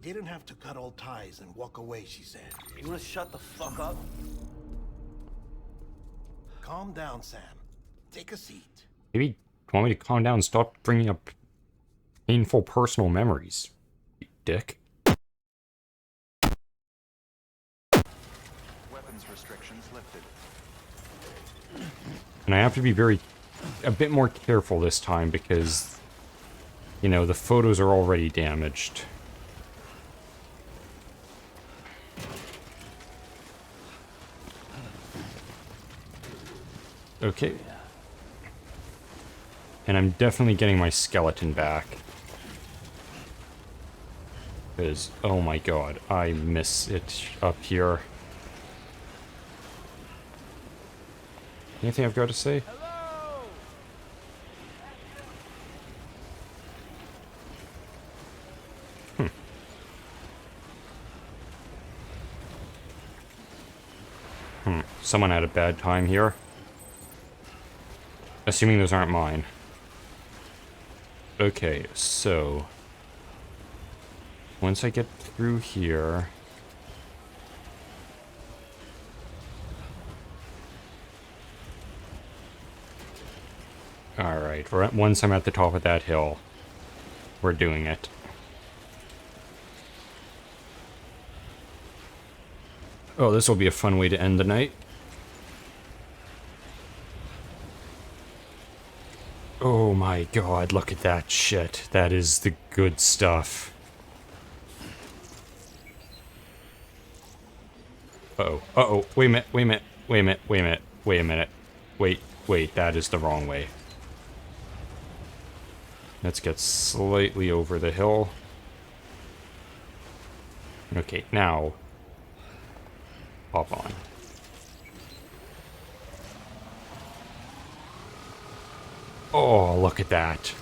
didn't have to cut all ties and walk away, she said. You wanna shut the fuck up? Calm down, Sam. Take a seat. Maybe you want me to calm down and stop bringing up painful personal memories, you dick. Weapons restrictions lifted. And I have to be a bit more careful this time because, you know, the photos are already damaged. Okay. And I'm definitely getting my skeleton back. Because, oh my god, I miss it up here. Anything I've got to say? Someone had a bad time here. Assuming those aren't mine. Okay, so... once I get through here... Alright, once I'm at the top of that hill, we're doing it. Oh, this will be a fun way to end the night. Oh my god, look at that shit. That is the good stuff. Uh-oh, uh-oh, wait a minute, wait a minute, wait a minute, wait a minute, wait a minute. Wait, that is the wrong way. Let's get slightly over the hill. Okay, now... hop on. Oh, look at that.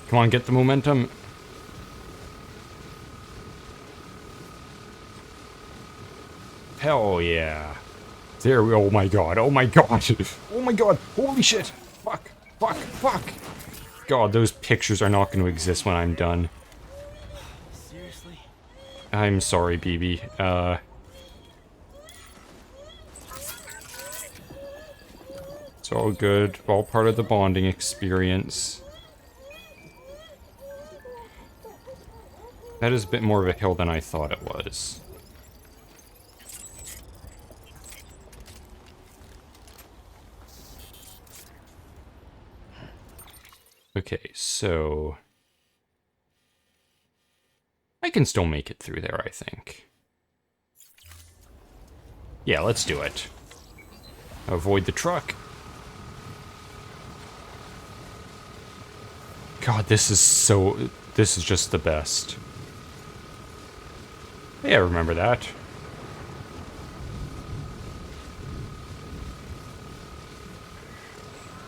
Come on, get the momentum. Hell yeah. There we go. Oh my god. Oh my god. Oh my god. Holy shit. Fuck. Fuck. Fuck. God, those pictures are not going to exist when I'm done. Seriously? I'm sorry, BB. It's all good. All part of the bonding experience. That is a bit more of a hill than I thought it was. Okay, so... I can still make it through there, I think. Yeah, let's do it. Avoid the truck. God, this is just the best. Yeah, I remember that.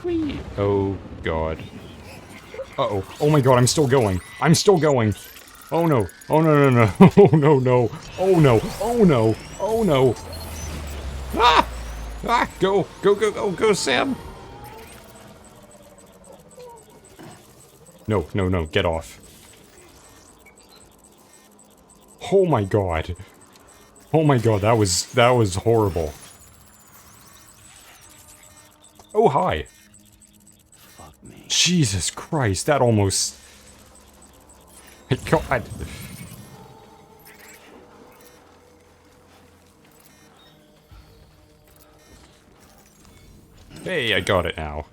Whee! Oh, God. Uh-oh. Oh my god, I'm still going. I'm still going. Oh no. Oh no, no, no. Oh no, no. Oh no. Oh no. Oh no. Ah! Ah! Go! Go, go, go, go, Sam! No, no, no. Get off. Oh my god. Oh my god, that was horrible. Oh, hi. Fuck me. Jesus Christ, that almost... My god. Hey, I got it now.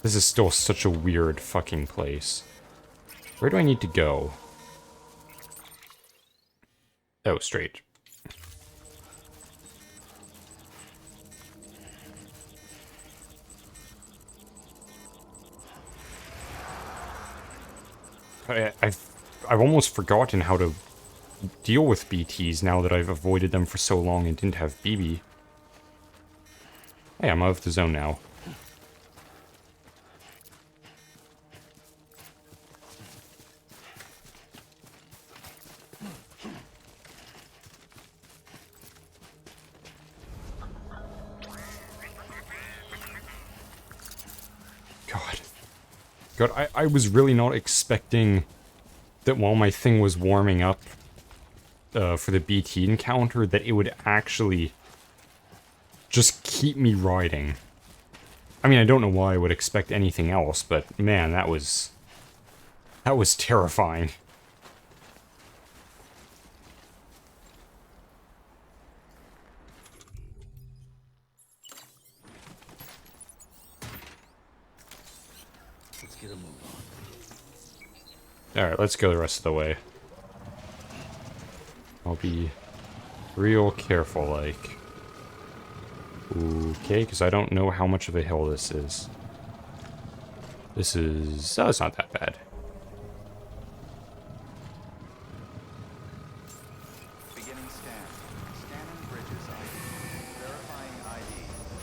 This is still such a weird fucking place. Where do I need to go? Oh, straight. I've almost forgotten how to deal with BTs now that I've avoided them for so long and didn't have BB. Hey, I'm out of the zone now. God, I was really not expecting that while my thing was warming up for the BT encounter, that it would actually just keep me riding. I mean, I don't know why I would expect anything else, but man, that was terrifying. Let's get a move on. Alright, let's go the rest of the way. I'll be real careful, like. Okay, because I don't know how much of a hill this is. This is... oh, it's not that bad. Beginning scan. Scanning bridges ID. Verifying ID.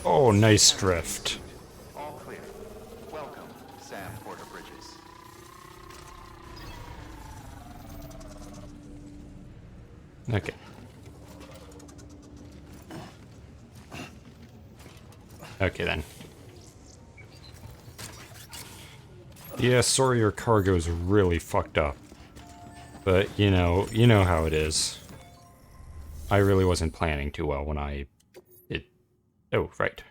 Oh, nice drift. All clear. Welcome, Sam Porter Bridges. Okay. Okay, then. Yeah, sorry your cargo's really fucked up. But, you know how it is. I really wasn't planning too well when I... oh, right.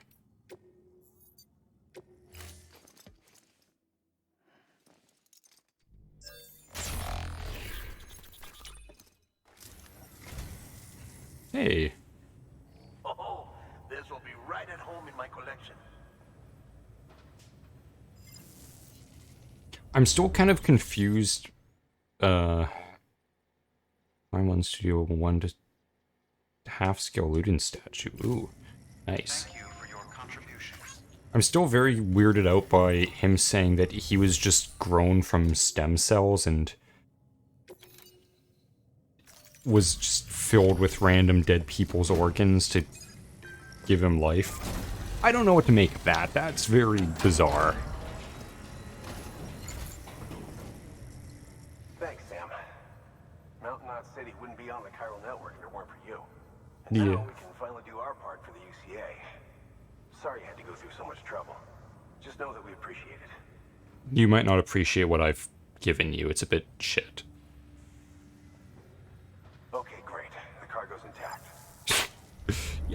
Hey. Oh, this will be right at home in my collection. I'm still kind of confused. I'm on Studio 1 to half scale Ludin statue. Ooh, nice. Thank you for your contribution. I'm still very weirded out by him saying that he was just grown from stem cells and was just filled with random dead people's organs to give him life. I don't know what to make of that. That's very bizarre. Thanks, Sam. Mountain Knot City wouldn't be on the chiral network if it weren't for you. And Yeah. now we can finally do our part for the UCA. Sorry you had to go through so much trouble. Just know that we appreciate it. You might not appreciate what I've given you. It's a bit shit. Okay, great. The cargo's intact.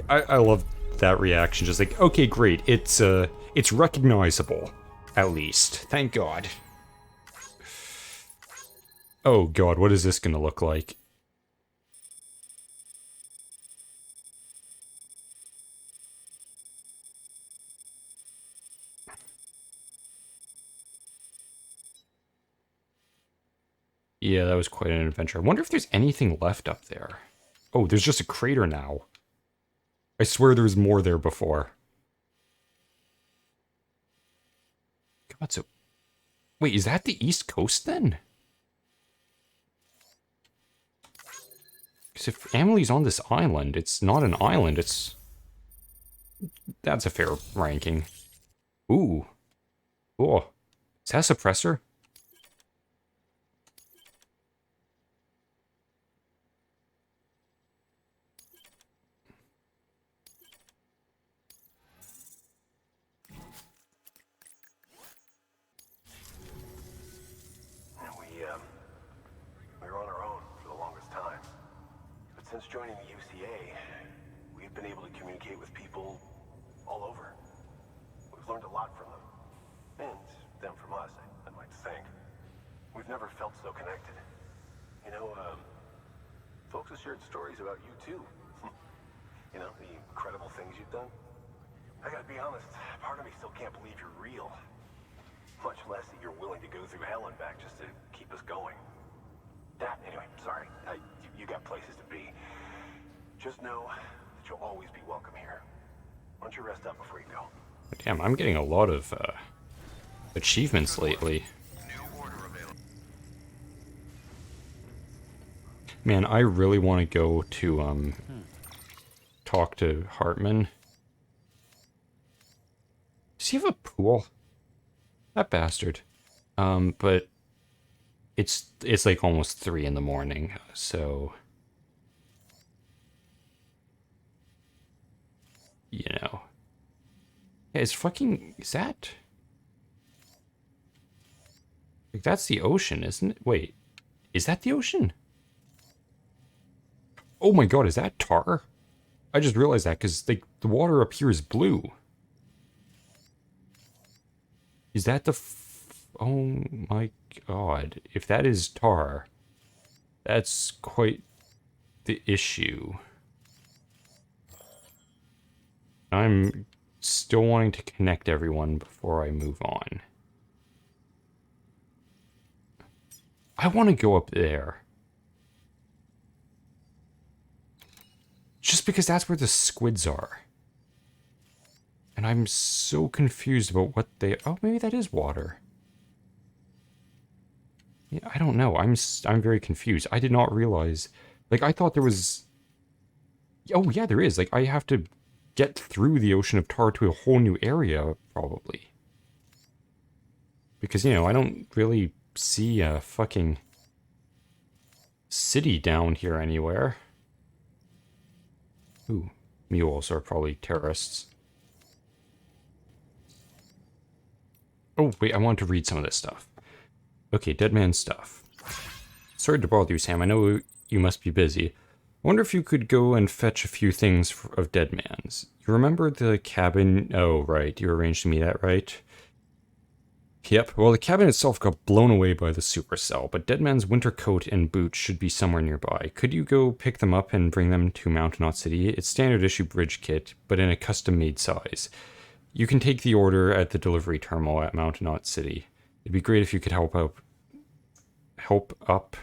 I love that reaction. Just like, okay, great. It's recognizable, at least. Thank God. Oh God, what is this gonna look like? Yeah, that was quite an adventure. I wonder if there's anything left up there. Oh, there's just a crater now. I swear there was more there before. God, so... wait, is that the East Coast then? Because if Emily's on this island, it's not an island, it's... that's a fair ranking. Ooh. Oh. Is that a suppressor? And we were on our own for the longest time. But since joining the UCA, we've been able to communicate with people all over. We've learned a lot from them. And them from us, I'd like to think. We've never felt so connected. You know, folks have shared stories about you too. You know, the incredible things you've done. I gotta be honest, part of me still can't believe you're real. Much less that you're willing to go through hell and back just to keep us going. Anyway, sorry. You got places to be. Just know that you'll always be welcome here. Why don't you rest up before you go? Damn, I'm getting a lot of achievements lately. Man, I really want to go to talk to Hartman. Does he have a pool? That bastard. But it's like almost 3 in the morning, so you know. Yeah, is that like, that's the ocean, isn't it? Wait. Is that the ocean? Oh my god, is that tar? I just realized that because the water up here is blue. Is that the... oh my god. If that is tar, that's quite the issue. I'm still wanting to connect everyone before I move on. I want to go up there. Just because that's where the squids are. And I'm so confused about what they... oh, maybe that is water. Yeah, I don't know. I'm very confused. I did not realize... like, I thought there was... oh, yeah, there is. Like, I have to get through the ocean of tar to a whole new area, probably. Because, you know, I don't really see a fucking city down here anywhere. Ooh, mules are probably terrorists. Oh, wait, I want to read some of this stuff. Okay, dead man stuff. Sorry to bother you, Sam. I know you must be busy. I wonder if you could go and fetch a few things of dead man's. You remember the cabin? Oh, right. You arranged to meet at, right? Yep. Well, the cabin itself got blown away by the supercell, but dead man's winter coat and boots should be somewhere nearby. Could you go pick them up and bring them to Mountain Knot City? It's standard issue bridge kit, but in a custom-made size. You can take the order at the delivery terminal at Mountain Knot City. It'd be great if you could help up.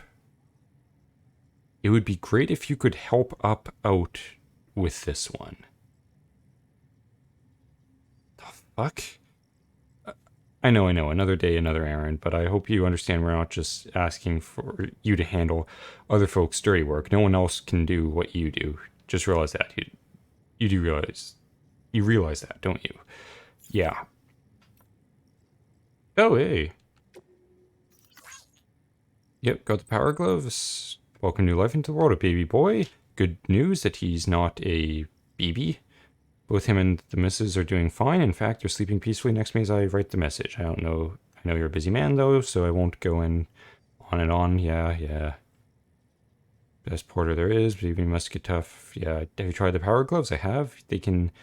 It would be great if you could help out with this one. The fuck? I know, another day, another errand, but I hope you understand we're not just asking for you to handle other folks' dirty work. No one else can do what you do. Just realize that. You realize that, don't you? Yeah. Oh, hey. Yep, got the power gloves. Welcome new life into the world, a baby boy. Good news that he's not a BB. Both him and the missus are doing fine. In fact, they're sleeping peacefully next to me as I write the message. I don't know. I know you're a busy man, though, so I won't go in on and on. Yeah. Best porter there is, but even must get tough. Yeah, have you tried the power gloves? I have. They can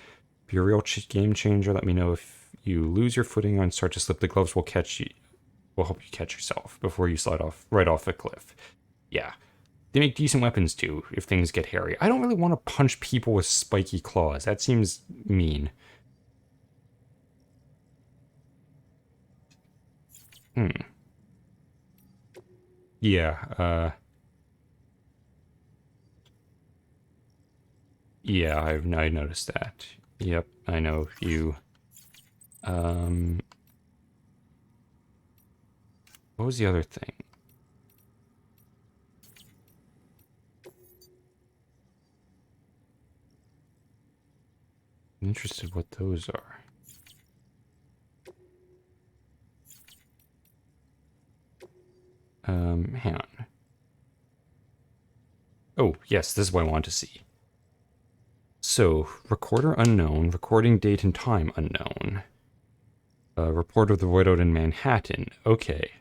be a real game changer. Let me know if you lose your footing and start to slip. The gloves will catch you. Will help you catch yourself before you slide right off the cliff. Yeah. They make decent weapons, too, if things get hairy. I don't really want to punch people with spiky claws. That seems mean. Yeah, yeah, I noticed that. Yep, I know you. What was the other thing? I'm interested what those are. Hang on. Oh, yes, this is what I want to see. So, recorder unknown, recording date and time unknown. Report of the whiteout in Manhattan. Okay.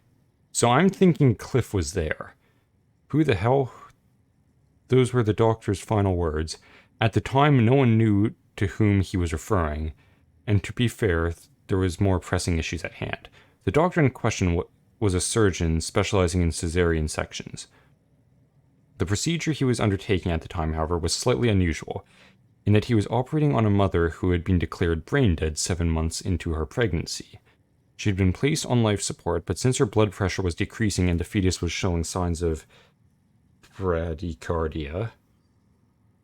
So I'm thinking Cliff was there. Who the hell? Those were the doctor's final words. At the time, no one knew to whom he was referring, and to be fair, there was more pressing issues at hand. The doctor in question was a surgeon specializing in cesarean sections. The procedure he was undertaking at the time, however, was slightly unusual, in that he was operating on a mother who had been declared brain dead 7 months into her pregnancy. She had been placed on life support, but since her blood pressure was decreasing and the fetus was showing signs of bradycardia,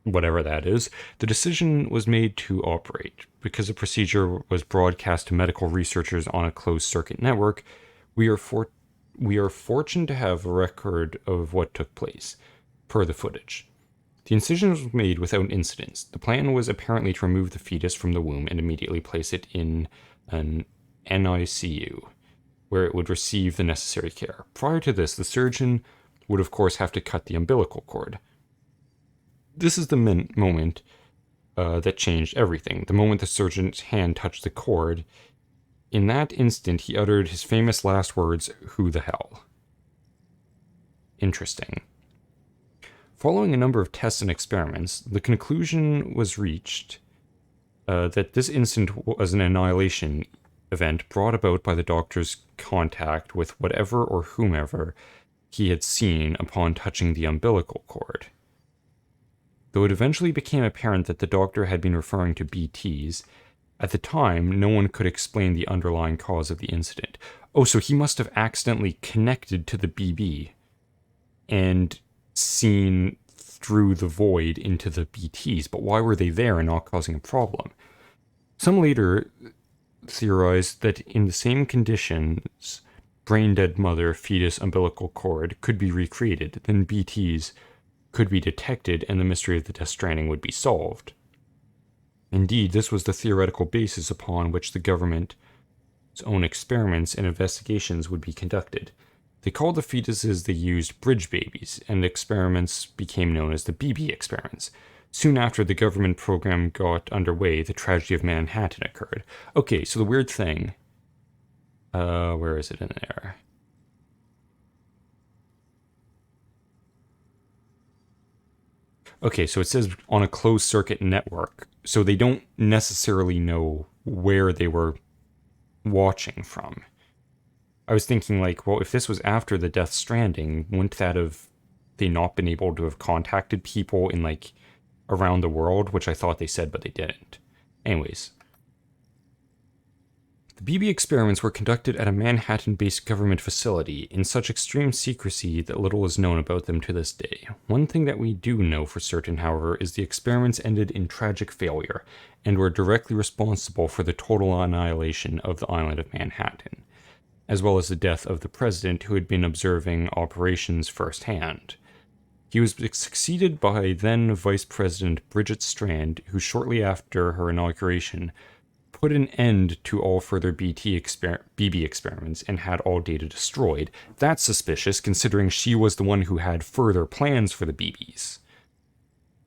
whatever that is, the decision was made to operate. Because the procedure was broadcast to medical researchers on a closed-circuit network, we are fortunate to have a record of what took place, per the footage. The incision was made without incidents. The plan was apparently to remove the fetus from the womb and immediately place it in an NICU, where it would receive the necessary care. Prior to this, the surgeon would of course have to cut the umbilical cord. This is the moment that changed everything. The moment the surgeon's hand touched the cord, in that instant he uttered his famous last words, "Who the hell?" interesting. Following a number of tests and experiments, the conclusion was reached that this incident was an annihilation event brought about by the Doctor's contact with whatever or whomever he had seen upon touching the umbilical cord. Though it eventually became apparent that the Doctor had been referring to BTs, at the time, no one could explain the underlying cause of the incident. Oh, so he must have accidentally connected to the BB and seen through the void into the BTs, but why were they there and not causing a problem? Some later theorized that in the same conditions, brain-dead mother, fetus, umbilical cord could be recreated, then BTs could be detected and the mystery of the Death Stranding would be solved. Indeed, this was the theoretical basis upon which the government's own experiments and investigations would be conducted. They called the fetuses they used bridge babies, and the experiments became known as the BB experiments. Soon after the government program got underway, the tragedy of Manhattan occurred. Okay, so the weird thing... where is it in there? Okay, so it says on a closed circuit network, so they don't necessarily know where they were watching from. I was thinking, like, well, if this was after the Death Stranding, wouldn't that have they not been able to have contacted people in, like, around the world, which I thought they said, but they didn't. Anyways. The BB experiments were conducted at a Manhattan-based government facility in such extreme secrecy that little is known about them to this day. One thing that we do know for certain, however, is the experiments ended in tragic failure and were directly responsible for the total annihilation of the island of Manhattan, as well as the death of the president who had been observing operations firsthand. He was succeeded by then Vice President Bridget Strand, who shortly after her inauguration put an end to all further BB experiments and had all data destroyed. That's suspicious, considering she was the one who had further plans for the BBs.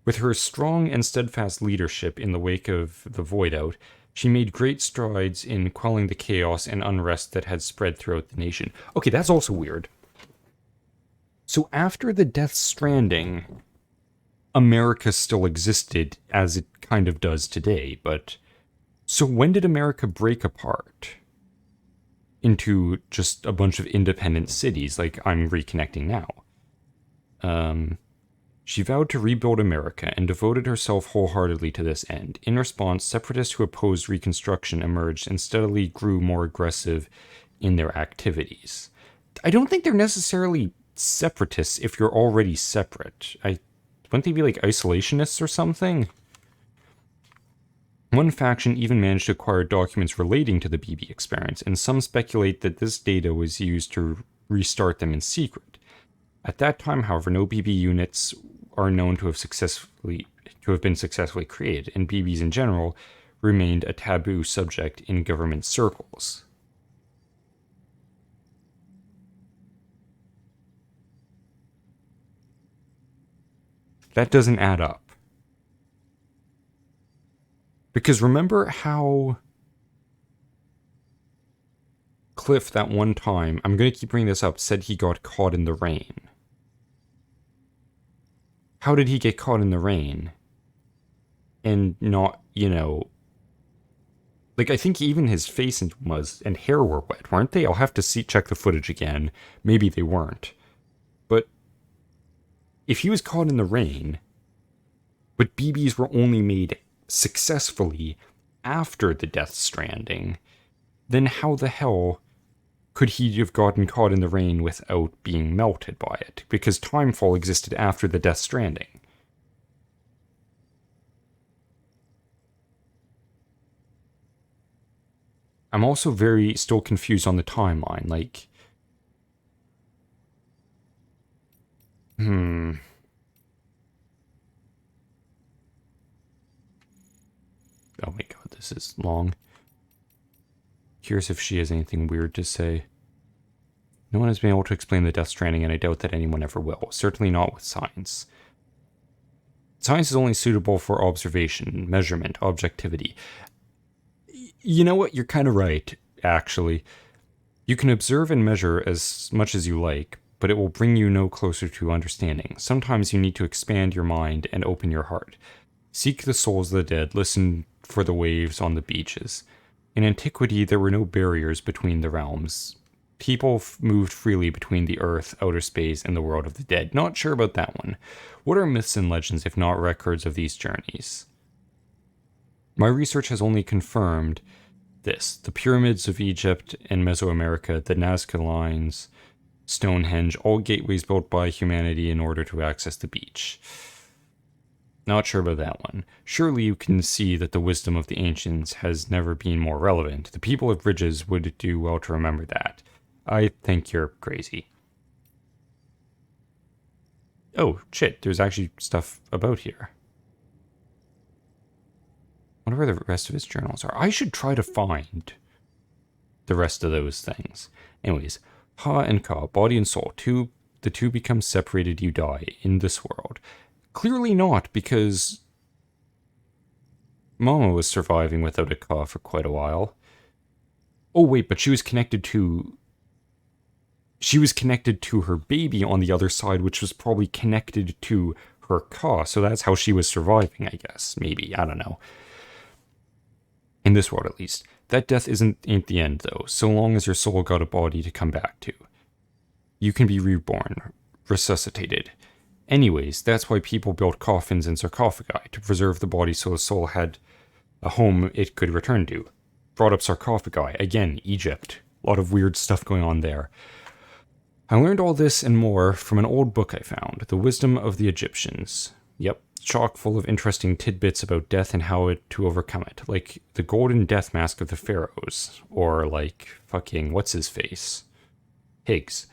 With her strong and steadfast leadership in the wake of the Void Out, she made great strides in quelling the chaos and unrest that had spread throughout the nation. Okay, that's also weird. So after the Death Stranding, America still existed as it kind of does today, but... So when did America break apart into just a bunch of independent cities like I'm reconnecting now? She vowed to rebuild America and devoted herself wholeheartedly to this end. In response, separatists who opposed Reconstruction emerged and steadily grew more aggressive in their activities. I don't think they're necessarily separatists if you're already separate. Wouldn't they be like isolationists or something? One faction even managed to acquire documents relating to the BB experiments, and some speculate that this data was used to restart them in secret. At that time, however, no BB units are known to have been successfully created, and BBs in general remained a taboo subject in government circles. That doesn't add up. Because remember how Cliff that one time, I'm going to keep bringing this up, said he got caught in the rain. How did he get caught in the rain? And not, like, I think even his face and hair were wet, weren't they? I'll have to check the footage again. Maybe they weren't. But if he was caught in the rain, but BBs were only made successfully after the Death Stranding, then how the hell could he have gotten caught in the rain without being melted by it? Because Timefall existed after the Death Stranding. I'm also still confused on the timeline, like... Oh my god, this is long. Curious if she has anything weird to say. No one has been able to explain the Death Stranding, and I doubt that anyone ever will. Certainly not with science. Science is only suitable for observation, measurement, objectivity. You know what? You're kind of right, actually. You can observe and measure as much as you like, but it will bring you no closer to understanding. Sometimes you need to expand your mind and open your heart. Seek the souls of the dead, listen for the waves on the beaches. In antiquity, there were no barriers between the realms. People moved freely between the earth, outer space, and the world of the dead. Not sure about that one. What are myths and legends if not records of these journeys? My research has only confirmed this. The pyramids of Egypt and Mesoamerica, the Nazca lines, Stonehenge, all gateways built by humanity in order to access the beach. Not sure about that one. Surely you can see that the wisdom of the ancients has never been more relevant. The people of Bridges would do well to remember that. I think you're crazy. Oh, shit, there's actually stuff about here. I wonder where the rest of his journals are. I should try to find the rest of those things. Anyways, Ha and Ka, body and soul, the two become separated, you die in this world. Clearly not, because Mama was surviving without a Ka for quite a while. Oh wait, but she was connected to her baby on the other side, which was probably connected to her Ka, so that's how she was surviving, I guess. Maybe, I don't know. In this world, at least. That death ain't the end, though, so long as your soul got a body to come back to. You can be reborn, resuscitated. Anyways, that's why people built coffins and sarcophagi, to preserve the body so the soul had a home it could return to. Brought up sarcophagi, again, Egypt. A lot of weird stuff going on there. I learned all this and more from an old book I found, The Wisdom of the Egyptians. Yep, chock full of interesting tidbits about death and how to overcome it, like the golden death mask of the pharaohs, or like fucking what's-his-face? Higgs.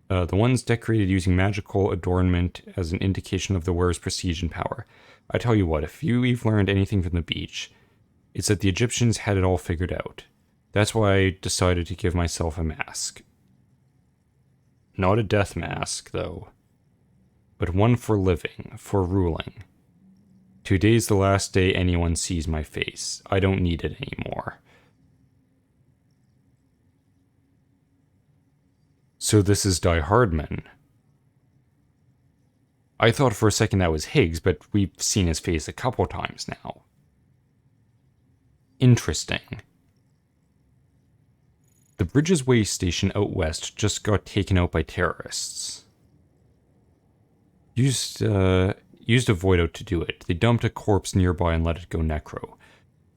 The ones decorated using magical adornment as an indication of the wearer's prestige and power. I tell you what, if you've learned anything from the beach, it's that the Egyptians had it all figured out. That's why I decided to give myself a mask. Not a death mask, though, but one for living, for ruling. Today's the last day anyone sees my face. I don't need it anymore. So this is Die Hardman. I thought for a second that was Higgs, but we've seen his face a couple times now. Interesting. The Bridges Way station out west just got taken out by terrorists. Used a void out to do it. They dumped a corpse nearby and let it go necro,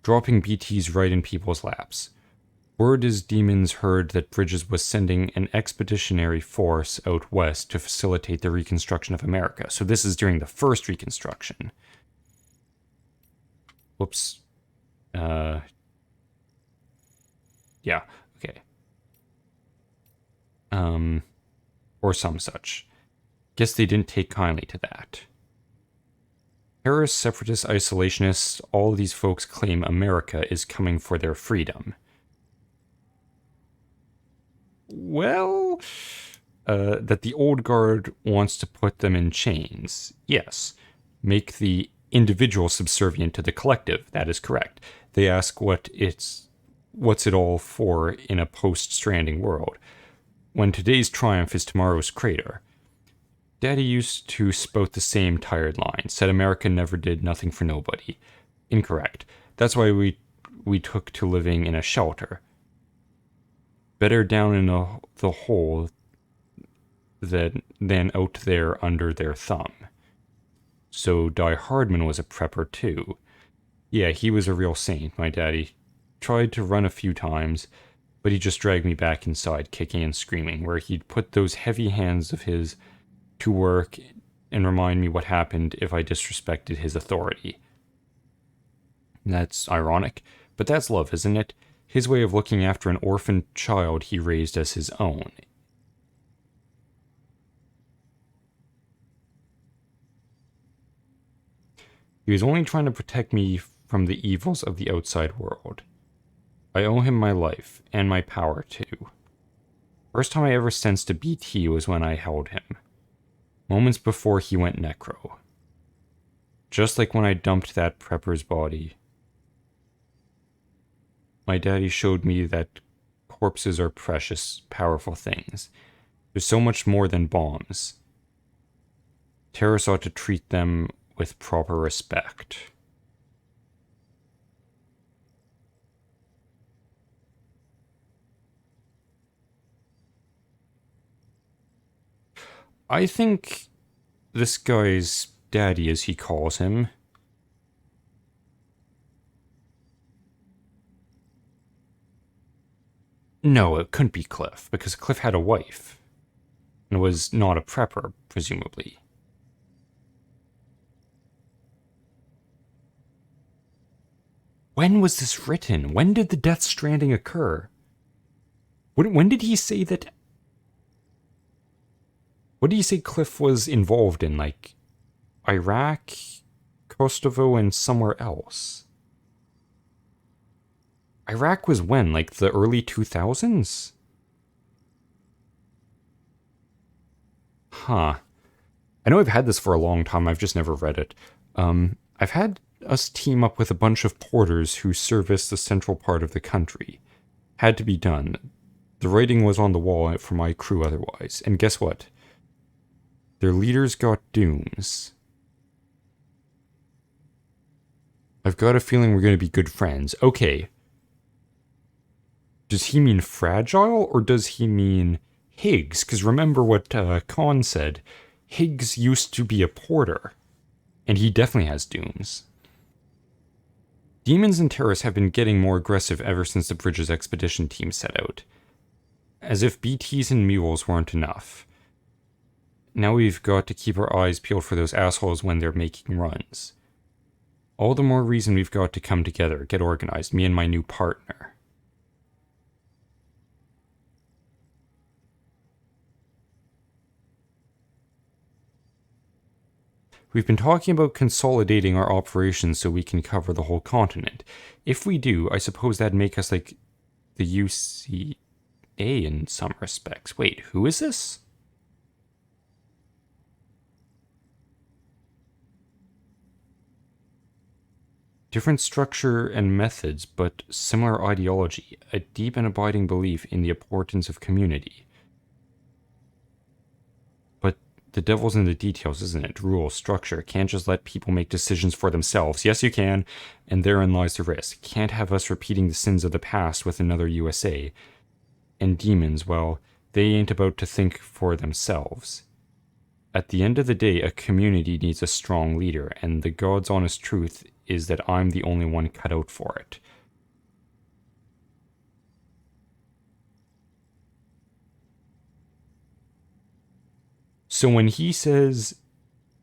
dropping BTs right in people's laps. Word is demons heard that Bridges was sending an expeditionary force out west to facilitate the reconstruction of America. So this is during the first reconstruction. Whoops. Yeah, okay. Or some such. Guess they didn't take kindly to that. Terrorists, separatists, isolationists, all of these folks claim America is coming for their freedom. Well, that the old guard wants to put them in chains. Yes. Make the individual subservient to the collective. That is correct. They ask what's it all for in a post-Stranding world, when today's triumph is tomorrow's crater. Daddy used to spout the same tired line, said America never did nothing for nobody. Incorrect. That's why we took to living in a shelter. Better down in the hole than out there under their thumb. So Die Hardman was a prepper too. Yeah, he was a real saint, my daddy. Tried to run a few times, but he just dragged me back inside, kicking and screaming, where he'd put those heavy hands of his to work and remind me what happened if I disrespected his authority. That's ironic, but that's love, isn't it? His way of looking after an orphaned child he raised as his own. He was only trying to protect me from the evils of the outside world. I owe him my life, and my power too. First time I ever sensed a BT was when I held him. Moments before he went necro. Just like when I dumped that prepper's body. My daddy showed me that corpses are precious, powerful things. There's so much more than bombs. Terrorists ought to treat them with proper respect. I think this guy's daddy, as he calls him, no, it couldn't be Cliff, because Cliff had a wife, and was not a prepper, presumably. When was this written? When did the Death Stranding occur? When did he say that... What did he say Cliff was involved in? Like, Iraq, Kosovo, and somewhere else? Iraq was when? Like, the early 2000s? Huh. I know I've had this for a long time, I've just never read it. I've had us team up with a bunch of porters who service the central part of the country. Had to be done. The writing was on the wall for my crew otherwise. And guess what? Their leaders got dooms. I've got a feeling we're going to be good friends. Okay. Does he mean fragile, or does he mean Higgs? Because remember what Khan said. Higgs used to be a porter. And he definitely has dooms. Demons and terrorists have been getting more aggressive ever since the Bridges expedition team set out. As if BTs and mules weren't enough. Now we've got to keep our eyes peeled for those assholes when they're making runs. All the more reason we've got to come together, get organized, me and my new partner. We've been talking about consolidating our operations so we can cover the whole continent. If we do, I suppose that'd make us like the UCA in some respects. Wait, who is this? Different structure and methods, but similar ideology, a deep and abiding belief in the importance of community. But the devil's in the details, isn't it? Rule, structure, can't just let people make decisions for themselves. Yes, you can, and therein lies the risk. Can't have us repeating the sins of the past with another USA. And demons, well, they ain't about to think for themselves. At the end of the day, a community needs a strong leader, and the God's honest truth is that I'm the only one cut out for it. So when he says,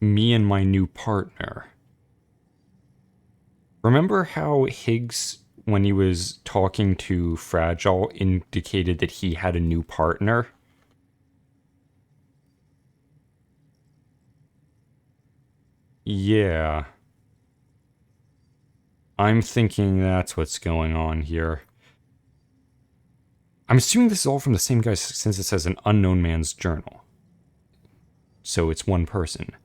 me and my new partner, remember how Higgs, when he was talking to Fragile, indicated that he had a new partner? Yeah. I'm thinking that's what's going on here. I'm assuming this is all from the same guy since it says an unknown man's journal. So it's one person.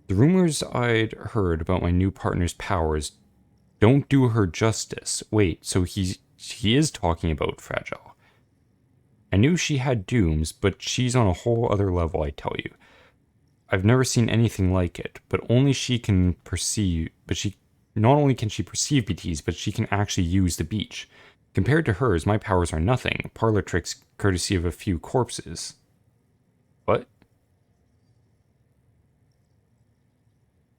The rumors I'd heard about my new partner's powers don't do her justice. Wait, so he is talking about Fragile. I knew she had dooms, but she's on a whole other level, I tell you. I've never seen anything like it, but only she can perceive, not only can she perceive BTs, but she can actually use the beach. Compared to hers, my powers are nothing. Parlor tricks courtesy of a few corpses. What?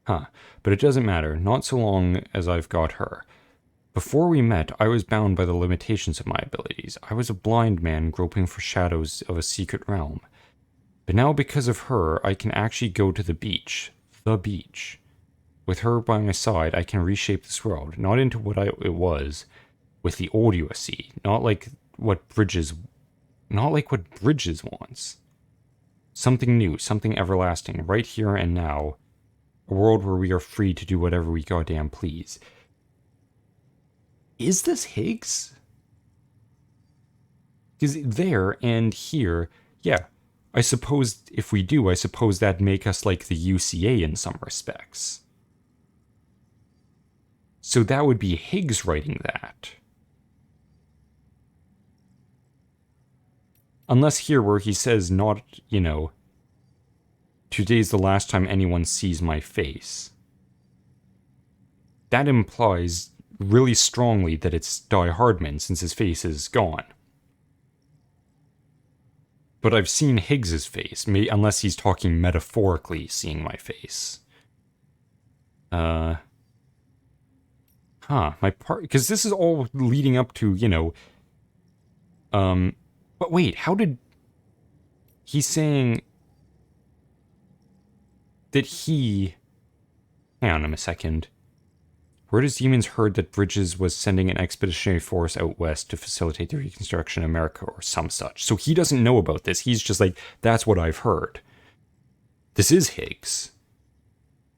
Huh. But it doesn't matter, not so long as I've got her. Before we met, I was bound by the limitations of my abilities. I was a blind man groping for shadows of a secret realm. But now because of her, I can actually go to the beach. The beach. With her by my side, I can reshape this world, not into what it was with the old USC, not like what Bridges wants. Something new, something everlasting, right here and now. A world where we are free to do whatever we goddamn please. Is this Higgs? Because there and here, yeah, I suppose if we do, I suppose that'd make us like the UCA in some respects. So that would be Higgs writing that. Unless here where he says not, you know, today's the last time anyone sees my face. That implies really strongly that it's Die Hardman since his face is gone. But I've seen Higgs's face, unless he's talking metaphorically seeing my face. Because this is all leading up to, you know, but wait, how did... He's saying that he... Hang on a second. Word is Demons heard that Bridges was sending an expeditionary force out west to facilitate the reconstruction of America or some such. So he doesn't know about this. He's just like, that's what I've heard. This is Higgs.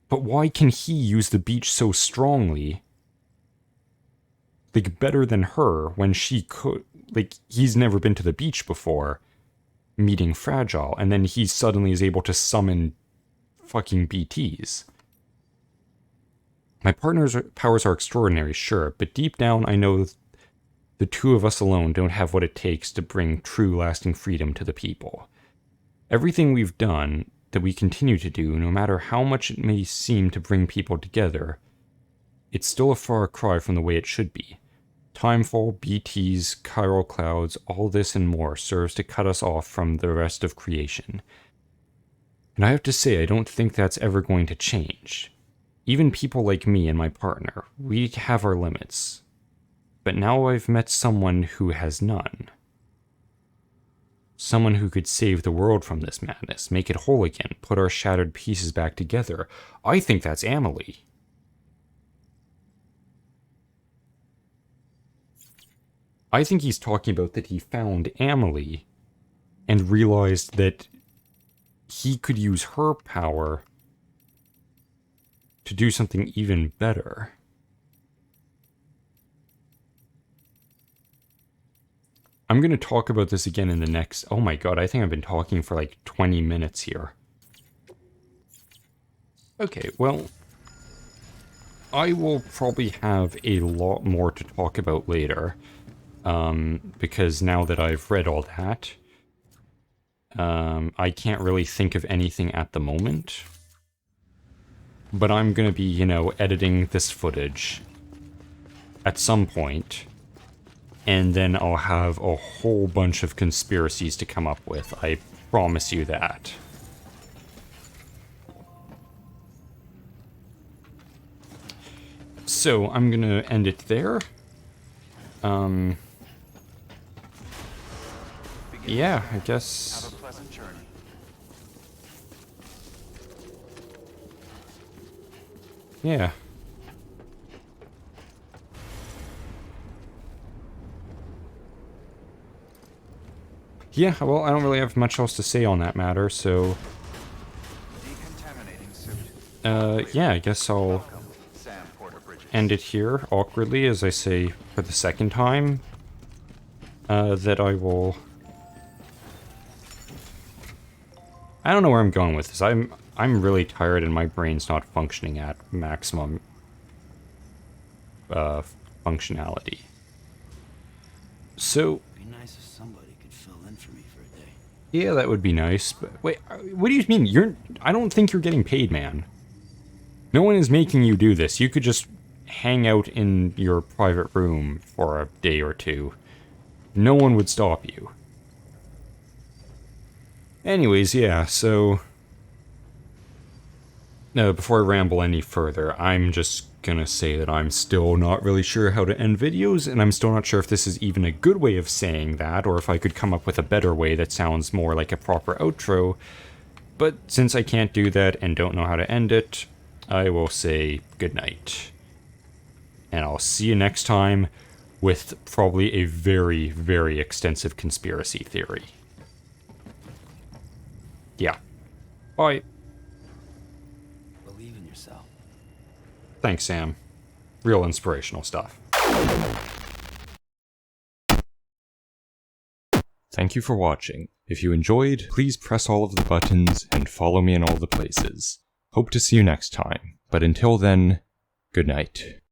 But why can he use the beach so strongly? Like, better than her when she could... Like, he's never been to the beach before, meeting Fragile, and then he suddenly is able to summon fucking BTs. My partner's powers are extraordinary, sure, but deep down I know the two of us alone don't have what it takes to bring true lasting freedom to the people. Everything we've done, that we continue to do, no matter how much it may seem to bring people together, it's still a far cry from the way it should be. Timefall, BTs, chiral clouds, all this and more serves to cut us off from the rest of creation. And I have to say, I don't think that's ever going to change. Even people like me and my partner, we have our limits. But now I've met someone who has none. Someone who could save the world from this madness, make it whole again, put our shattered pieces back together. I think that's Amelie. I think he's talking about that he found Amelie and realized that he could use her power to do something even better. I'm going to talk about this again in the next... Oh my god, I think I've been talking for like 20 minutes here. Okay, well, I will probably have a lot more to talk about later. Because now that I've read all that, I can't really think of anything at the moment. But I'm gonna be, you know, editing this footage at some point, and then I'll have a whole bunch of conspiracies to come up with. I promise you that. So, I'm gonna end it there. Yeah, I guess... Have a pleasant journey. Yeah. Yeah, well, I don't really have much else to say on that matter, so... Decontaminating suit. Yeah, I guess I'll Welcome, Sam Porter Bridges. end it here, awkwardly, as I say for the second time. That I will... I don't know where I'm going with this. I'm really tired and my brain's not functioning at maximum functionality. So, It'd be nice if somebody could fill in for me for a day. yeah, that would be nice. But wait, what do you mean? I don't think you're getting paid, man. No one is making you do this. You could just hang out in your private room for a day or two. No one would stop you. Anyways, yeah, so... before I ramble any further, I'm just gonna say that I'm still not really sure how to end videos, and I'm still not sure if this is even a good way of saying that, or if I could come up with a better way that sounds more like a proper outro. But since I can't do that and don't know how to end it, I will say goodnight. And I'll see you next time with probably a very, very extensive conspiracy theory. Yeah. Bye. Believe in yourself. Thanks, Sam. Real inspirational stuff. Thank you for watching. If you enjoyed, please press all of the buttons and follow me in all the places. Hope to see you next time, but until then, good night.